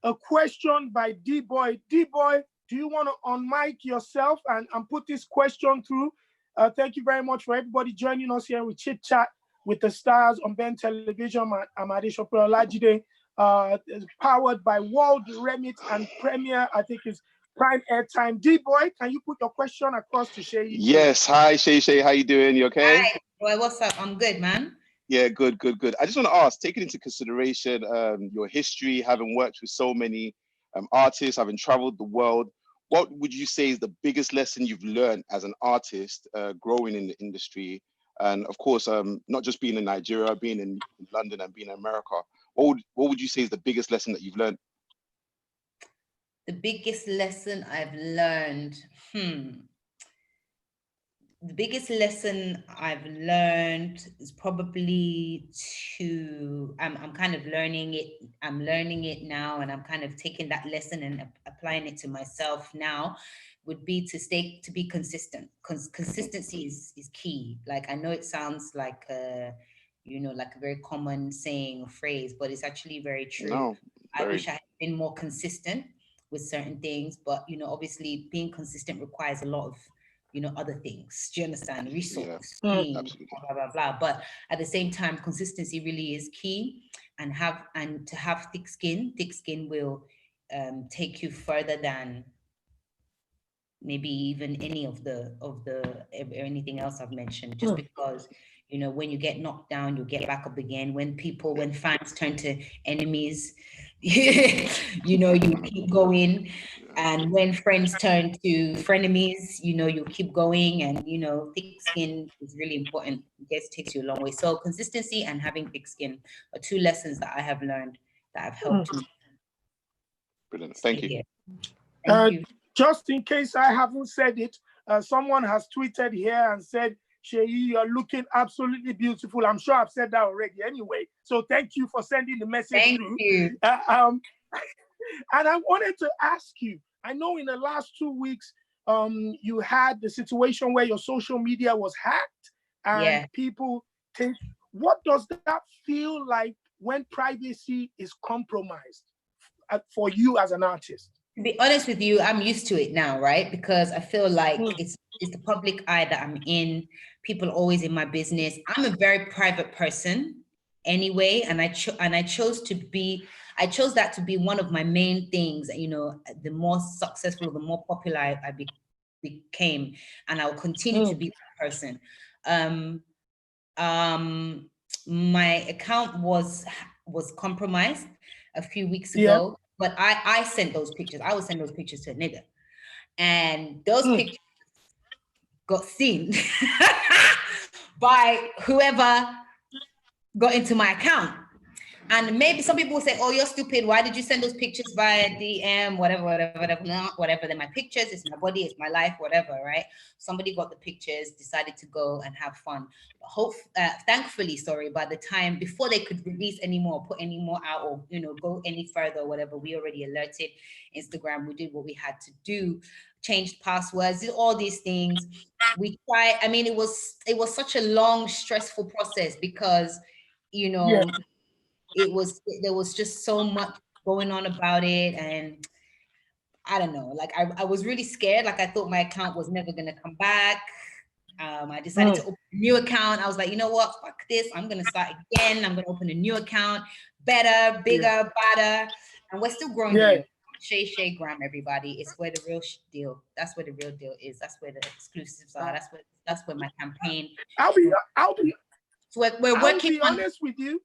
a question by D-Boy. D-Boy, do you want to unmic yourself and put this question through? Thank you very much for everybody joining us here with Chit Chat with the Stars on Ben Television. I'm Seyishay Olajide, powered by World Remit and Premier, I think it's Prime Airtime. D-Boy, can you put your question across to Shay? Yes. Hi, Seyishay. How you doing? You okay? Hi. Well, what's up? I'm good, man. Yeah, good. I just want to ask, taking into consideration your history, having worked with so many artists, having traveled the world, what would you say is the biggest lesson you've learned as an artist growing in the industry? And of course, not just being in Nigeria, being in London and being in America. What would you say is the biggest lesson that you've learned? The biggest lesson I've learned, the biggest lesson I've learned is probably I'm kind of learning it. I'm learning it now, and I'm kind of taking that lesson and applying it to myself now, would be to be consistent. Consistency is key. Like, I know it sounds like like a very common saying or phrase, but it's actually very true. No, I wish I had been more consistent with certain things, but obviously being consistent requires a lot of other things. Do you understand? Resource, blah, blah, blah. But at the same time, consistency really is key. to have thick skin. Thick skin will take you further than maybe even any of anything else I've mentioned, just because, you know, when you get knocked down, you get back up again. When fans turn to enemies, you know, you keep going. And when friends turn to frenemies, you know, you keep going. And, you know, thick skin is really important. It takes you a long way. So consistency and having thick skin are two lessons that I have learned that have helped me. Brilliant. Thank you. Thank you. Just in case I haven't said it, someone has tweeted here and said, Seyi, you're looking absolutely beautiful. I'm sure I've said that already anyway. So thank you for sending the message through. You. And I wanted to ask you, I know in the last 2 weeks, you had the situation where your social media was hacked and people think, what does that feel like when privacy is compromised for you as an artist? To be honest with you, I'm used to it now, right? Because I feel like it's the public eye that I'm in. People are always in my business. I'm a very private person anyway, and I chose that to be one of my main things. You know, the more successful, the more popular I became, and I'll continue to be that person. My account was compromised a few weeks ago. But I sent those pictures. I would send those pictures to a nigga. And those pictures got seen by whoever got into my account. And maybe some people will say, oh, you're stupid. Why did you send those pictures via DM, whatever. No, whatever. They're my pictures. It's my body. It's my life, whatever, right? Somebody got the pictures, decided to go and have fun. Thankfully, by the time, before they could release any more, put any more out, or, you know, go any further or whatever, we already alerted Instagram. We did what we had to do, changed passwords, did all these things. We tried. I mean, it was such a long, stressful process because, you know, there was just so much going on about it. And I don't know, like I was really scared. Like I thought my account was never going to come back. I decided to open a new account. I was like, you know what, fuck this. I'm going to start again. I'm going to open a new account, better, bigger, badder. And we're still growing. Seyishay Gram, everybody. It's where the real deal. That's where the real deal is. That's where the exclusives are. That's where my campaign. I'll be so we're working. I'll be honest with you.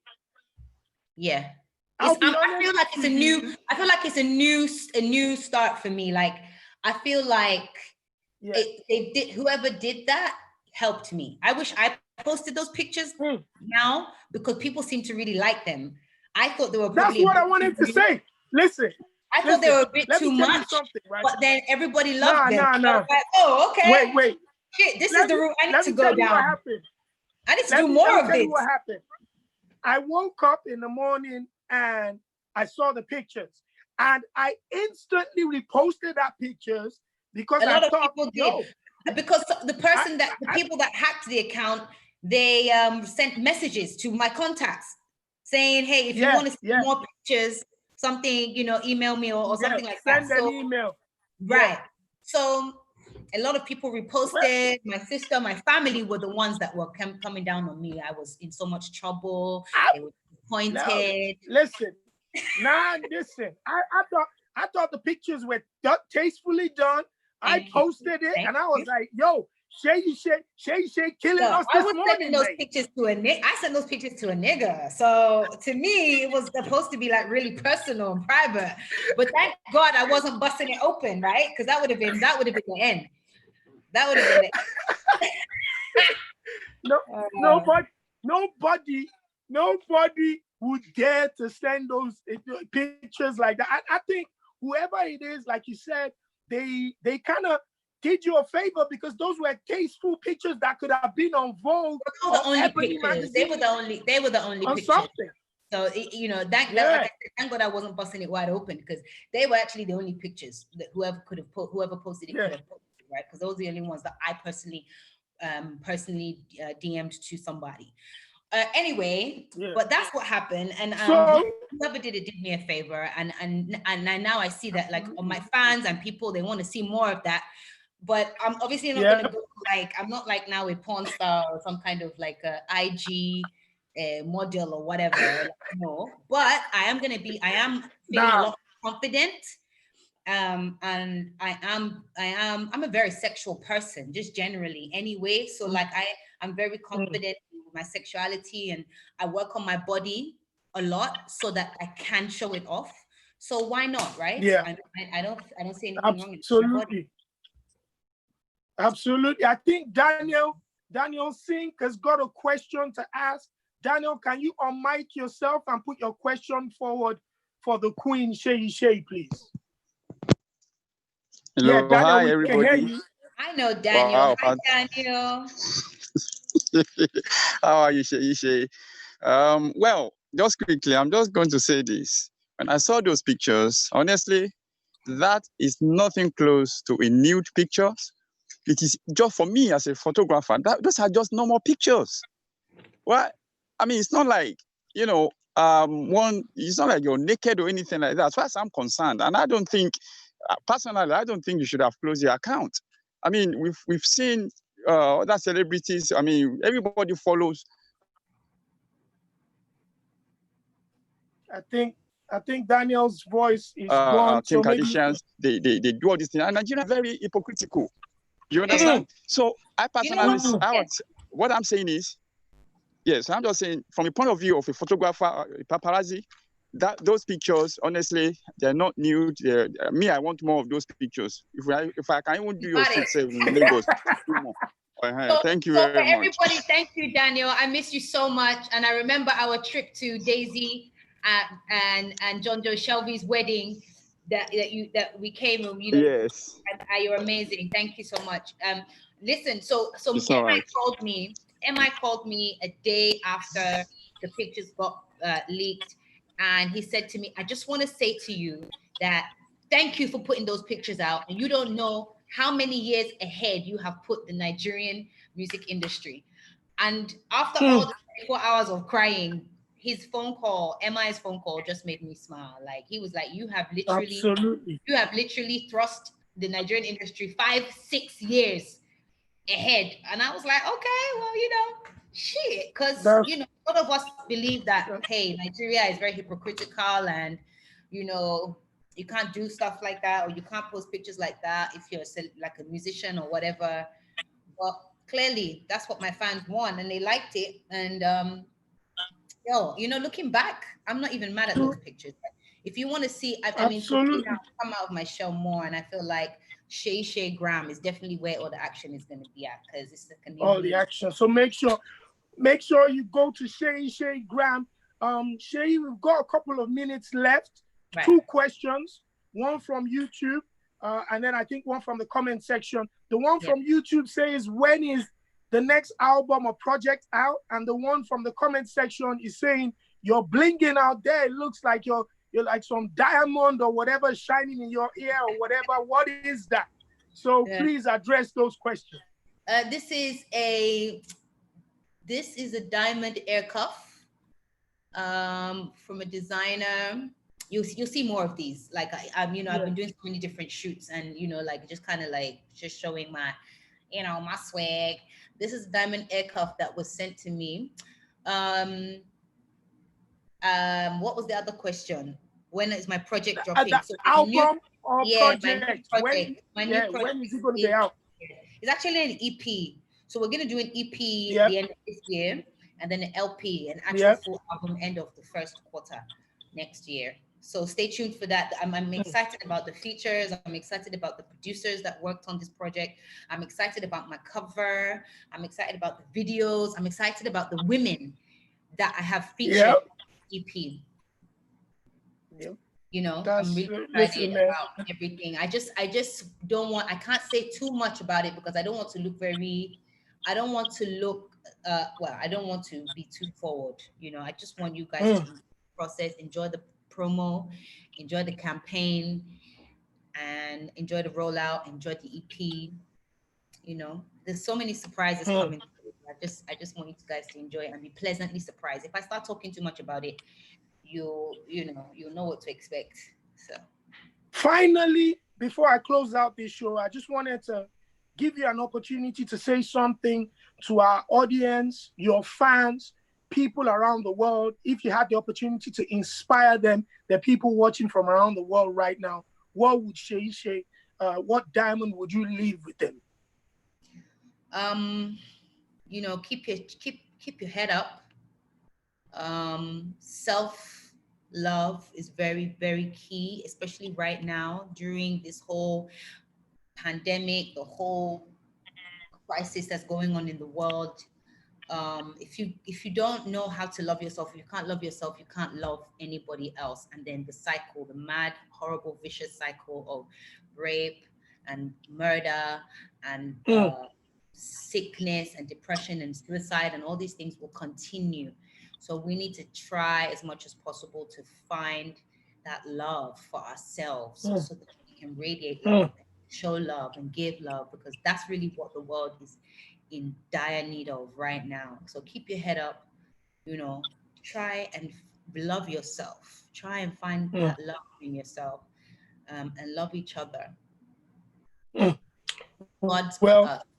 Yeah. I feel like it's a new start for me. Like I feel like whoever did that helped me. I wish I posted those pictures now because people seem to really like them. I thought they were probably. That's what I wanted to say. Listen. I thought they were a bit too much, right? But then everybody loved them. No. Like, oh, okay. Wait. Shit, this is the route I need to go down. I need to do more of this. What happened? I woke up in the morning and I saw the pictures, and I instantly reposted that pictures because a lot of people did. Because the people that hacked the account, they sent messages to my contacts saying, "Hey, if you want to see more pictures, something, you know, email me or something like that." Send an email. Right. So a lot of people reposted. My sister, my family were the ones that were coming down on me. I was in so much trouble. They were disappointed. Listen. I thought the pictures were tastefully done. I posted it and I was like, yo, Seyishay killing us this morning. I sent those pictures to a nigga. So to me, it was supposed to be like really personal and private. But thank God I wasn't busting it open, right? Because that would have been the end. That would have been it. Nobody would dare to send those pictures like that. I think whoever it is, like you said, they kind of did you a favor because those were tasteful pictures that could have been on Vogue. They were the only pictures. Something. So you know, thank God I wasn't busting it wide open because they were actually the only pictures that whoever posted it could have posted, right? Because those are the only ones that I personally DM'd to somebody. Anyway, but that's what happened, and whoever did it did me a favor, and now I see that, like, on my fans and people, they want to see more of that. But I'm obviously not gonna go I'm not like now a porn star or some kind of like a IG a model or whatever. No, but I am feeling a lot confident. And I'm a very sexual person, just generally anyway. So like I'm very confident in my sexuality, and I work on my body a lot so that I can show it off. So why not, right? Yeah. I don't see anything wrong with my body. Absolutely. I think Daniel Singh has got a question to ask. Daniel, can you unmic yourself and put your question forward for the Queen Seyishay, please? Hello, yeah, Daniel, hi we everybody. can hear you. I know Daniel. Wow, Hi, Daniel. How are you, Seyishay? Well, just quickly, I'm just going to say this. When I saw those pictures, honestly, that is nothing close to a nude pictures. It is just for me as a photographer, those are just normal pictures. Well, I mean, it's not like, it's not like you're naked or anything like that, as far as I'm concerned. And I don't think, personally, I don't think you should have closed your account. I mean, we've seen other celebrities. I mean, everybody follows. I think Daniel's voice is gone. Kim So Kardashians, they do all these things. And Nigeria is very hypocritical. You understand? So I personally, what I'm saying is, yes, I'm just saying from the point of view of a photographer, a paparazzi, that those pictures, honestly, they're not nude. Me, I want more of those pictures. If I can even do your shoot in Lagos, thank you very much. Everybody, thank you, Daniel. I miss you so much, and I remember our trip to Daisy and John Joe Shelby's wedding. That we came and yes, and you're amazing. Thank you so much. Listen, so MI called me a day after the pictures got leaked, and he said to me, I just want to say to you that thank you for putting those pictures out, and you don't know how many years ahead you have put the Nigerian music industry. And after all the 24 hours of crying, his phone call, MI's phone call, just made me smile. Like, he was like, you have literally thrust the Nigerian industry 5-6 years ahead. And I was like, okay, well, shit. Because, a lot of us believe that, hey, Nigeria is very hypocritical, and, you can't do stuff like that, or you can't post pictures like that if you're like a musician or whatever. But clearly, that's what my fans want, and they liked it. And, looking back, I'm not even mad at those pictures. If you want to see, I mean, for me now, come out of my shell more, and I feel like Seyishay Gram is definitely where all the action is going to be at, because it's all the action. So make sure you go to Seyishay Gram. Shay, we've got a couple of minutes left. Right. 2 questions, one from YouTube, and then I think one from the comment section. The one from YouTube says, when is the next album or project out? And the one from the comment section is saying, you're blinging out there. It looks like you're like some diamond or whatever shining in your ear or whatever. What is that? So please address those questions. This is a diamond ear cuff from a designer. You'll see more of these. Like I've been doing so many different shoots, and just kind of like just showing my my swag. This is diamond ear cuff that was sent to me. What was the other question? When is my project dropping? So album or project? When is it going to be out? It's actually an EP. So we're going to do an EP at the end of this year, and then an LP, an actual full album end of the first quarter next year. So stay tuned for that. I'm excited about the features. I'm excited about the producers that worked on this project. I'm excited about my cover. I'm excited about the videos. I'm excited about the women that I have featured in EP. I'm really excited about everything. I just don't want, I can't say too much about it because I don't want to look I don't want to be too forward. I just want you guys to enjoy the process, enjoy the promo, enjoy the campaign, and enjoy the rollout, enjoy the EP. There's so many surprises coming. I just want you guys to enjoy it and be pleasantly surprised. If I start talking too much about it, you'll know what to expect. So finally, before I close out this show, I just wanted to give you an opportunity to say something to our audience, your fans, people around the world, if you had the opportunity to inspire them, the people watching from around the world right now, what would Seyishay, what diamond would you leave with them? You know, keep your head up. Self-love is very, very key, especially right now during this whole pandemic, the whole crisis that's going on in the world. If you don't know how to love yourself, you can't love yourself, you can't love anybody else. And then the cycle, the mad, horrible, vicious cycle of rape and murder and sickness and depression and suicide and all these things will continue. So we need to try as much as possible to find that love for ourselves so that we can radiate love, show love and give love, because that's really what the world is in dire need of right now. So keep your head up, you know, try and love yourself, try and find that love in yourself, and love each other.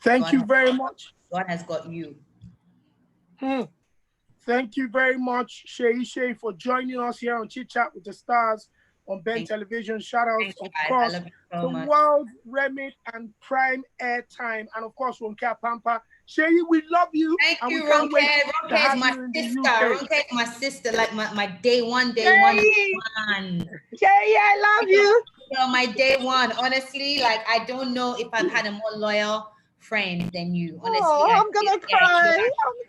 Thank you very much. God has got you. Thank you very much, Seyishay, for joining us here on Chit Chat with the Stars on Ben Television. Shout out, of course, to World Remit and Prime Airtime, and of course, Ronke Pampa. Shay, we love you. Thank you, Ronke. Ronke is my sister. Ronke is my sister, like my day one. Shay, I love you. You know, my day one. Honestly, like I don't know if I've had a more loyal friend than you. Honestly, I'm gonna cry.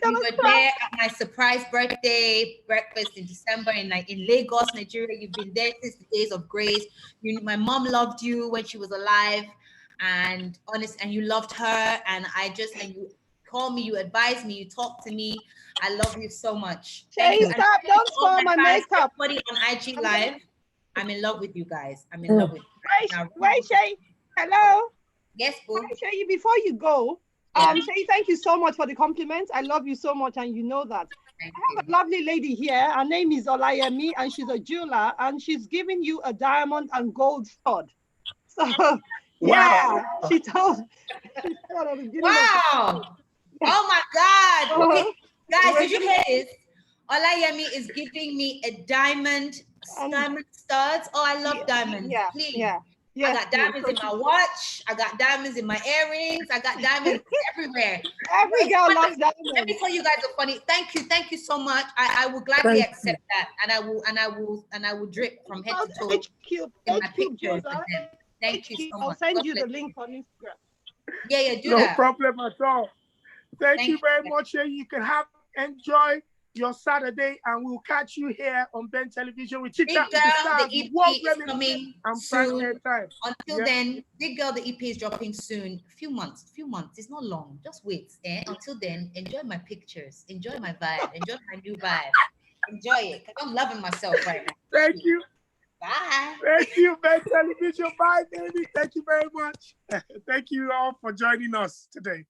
You were there at my surprise birthday breakfast in December in Lagos, Nigeria. You've been there since the days of grace. My mom loved you when she was alive, and you loved her. And you call me, you advise me, you talk to me. I love you so much. Thank you. Stop! Don't spoil my makeup. Everybody on IG Live, I'm in love with you guys. I'm in love with you. Wait, Shay. Hello. Yes, boo. Shay, before you go, Shay, thank you so much for the compliment. I love you so much, and you know that. I have a lovely lady here. Her name is Olayemi, and she's a jeweler, and she's giving you a diamond and gold stud. So, yeah, she told. Wow! Oh my God! Okay, guys, did you hear this? Olayemi is giving me a diamond studs. Oh, I love diamonds. Yeah, please. Yeah. I got diamonds in my watch. I got diamonds in my earrings. I got diamonds everywhere. Every girl loves diamonds. Let me tell you guys a funny. Thank you so much. I will gladly accept that, and I will drip from head to toe in my pictures. Thank you so much. I'll send you the link on Instagram. Yeah, do that. No problem at all. Thank you very much. You can enjoy your Saturday, and we'll catch you here on Ben Television with ChitChat with the Stars. The EP is coming soon. Until then, Big Girl, the EP is dropping soon. A few months. It's not long. Just wait. Until then, enjoy my pictures. Enjoy my vibe. Enjoy my new vibe. Enjoy it, because I'm loving myself right now. Thank you. Bye. Thank you, Ben Television. Bye, baby. Thank you very much. Thank you all for joining us today.